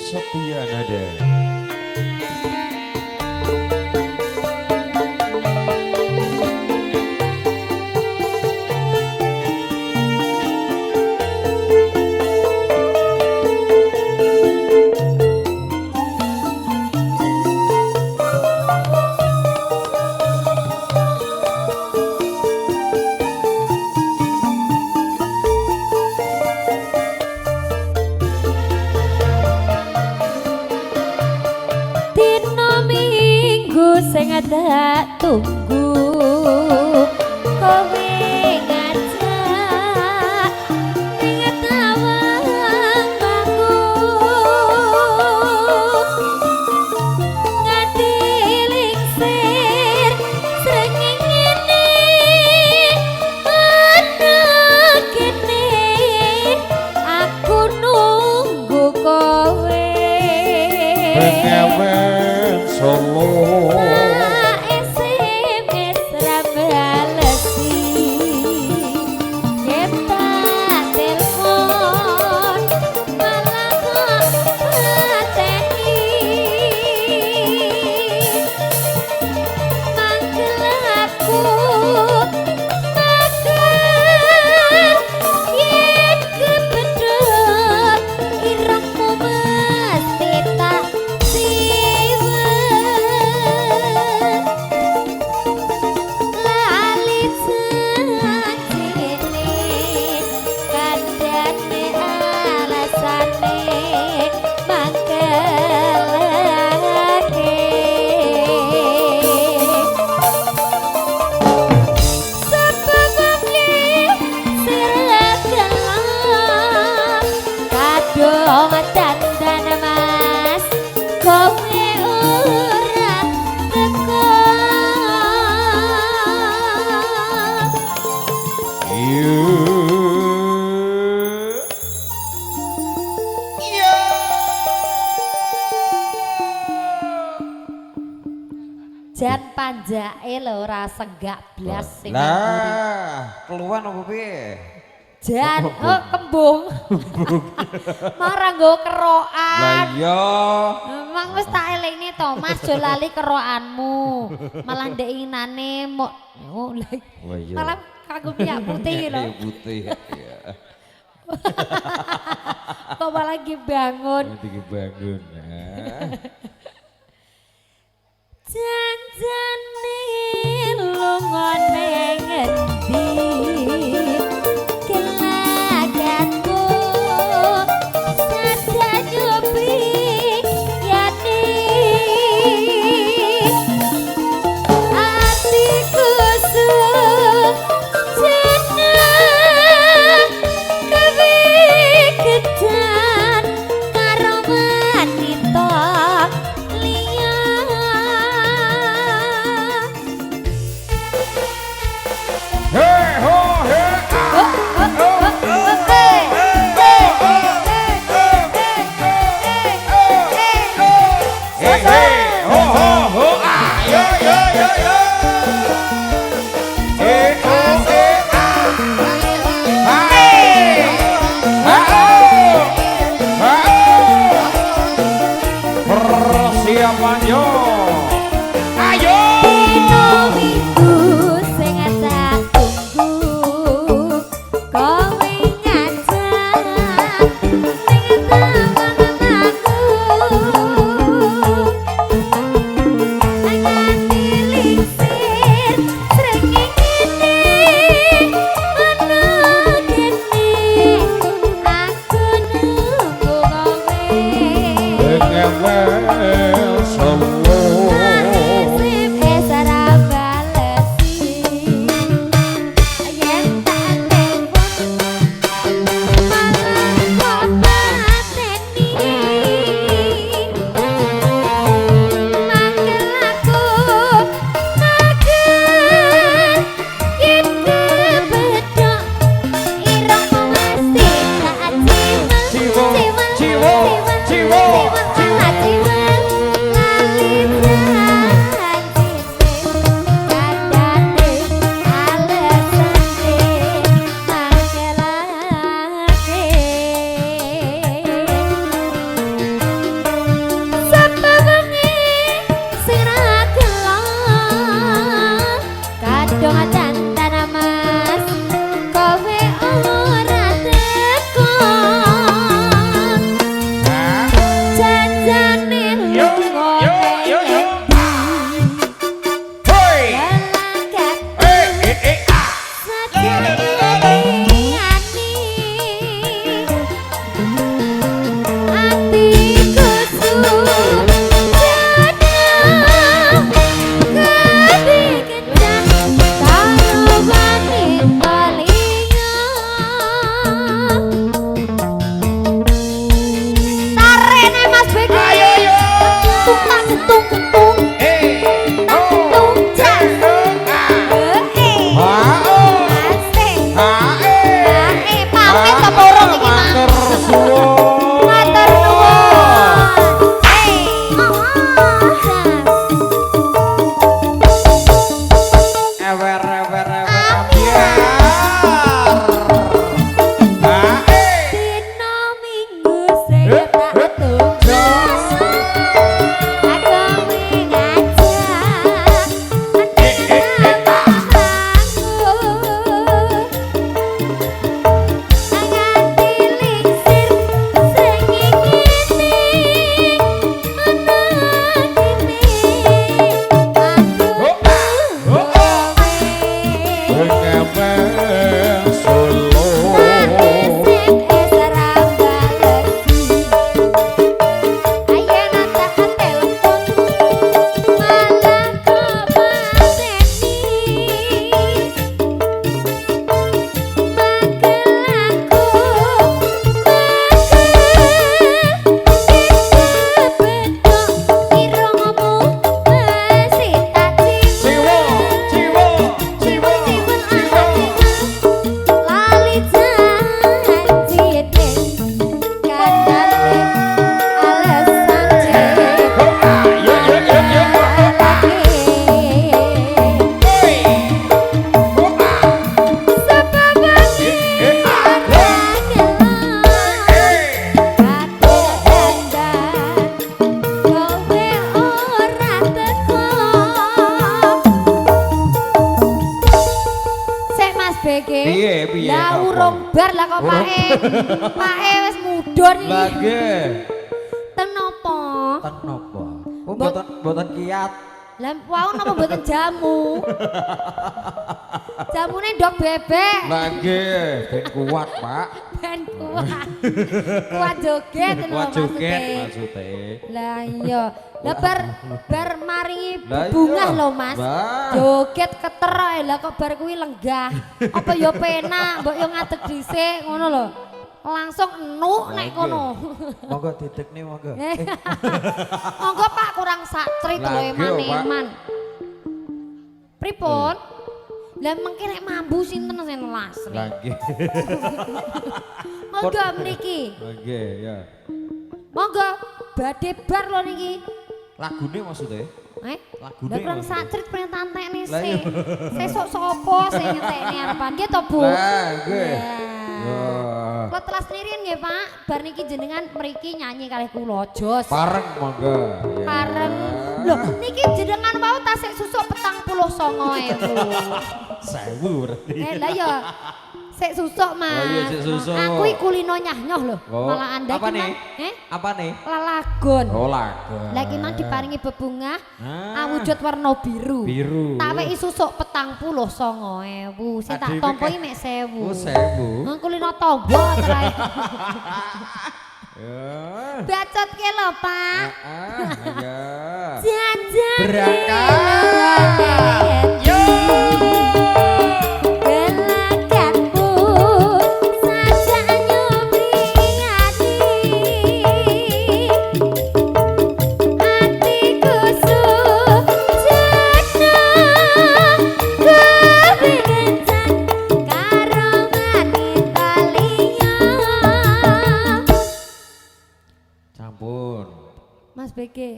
Setia Nada. Sing ada tunggu kowe ngajak ning tawang bangku nganti lingsir srengenge ana kene aku nunggu kowe pengen solo. Jan panjake lho ora senggak blas sing lah keluar apa piye Jan oh kembung marang nggo kerokan lah iya emang wis tak elingne to Mas jo lali kerokanmu malah ndek inane mok oh malah kanggo minyak putih lho putih ya kok malah lagi bangun Janjane lunga ning endi kelagatku sadanyo piyane atiku jeneng kowe kedan karo wanita liya Persiapan yo ayo itu sing tak tunggu kowe ngajak ning taman aku nganti lingsir srengenge ana kene aku nunggu kowe tung tung eh tung jas asik pamit apa urung iki Mas matur suwun matur nuwun ewer biar dina minggu sing tak tugas aku piye lah urung bar lah kok pake wis mudhun iki lagi ten napa ten napa oh mboten kiat lah wau napa mboten jamu jamune ndok bebek lagi ben kuat Pak ben kuat joget kuat joget maksudnya lah iya lah bar maringi bungah lho Mas joget keter ae lah kok bar kuwi lenggah apa ya penak mbok yo ngadeg dhisik ngono lho langsung enuk nek kono monggo didekne monggo monggo Pak kurang satrit lho eman-eman pripun lah mengki nek mambu sinten sing lasri lagi monggo mriki lagi ya monggo badhe bar lho niki lagune maksudnya lagune lah kurang satrit pengen tantekne sih sesuk sapa sing nyetekne arepan nggih to Bu lah nggih kula telas nirian nggih Pak bar niki jenengan mriki nyanyi kalih kula jos pareng monggo pareng lho niki jenengan wau tasik susuk 49.000 berarti lah ya sik susuk Mas oh iya sik susuk aku iki kulino nyah-nyoh lho malah anda apa iki nih apa nih lalagon oh lagon lagi mang diparingi bebungah awujud warna biru tak weki susuk 49.000 sing tak tampa iki mek 1.000 oh 1.000 kulino tombo terae bacot ke lho Pak ya jajan berangkat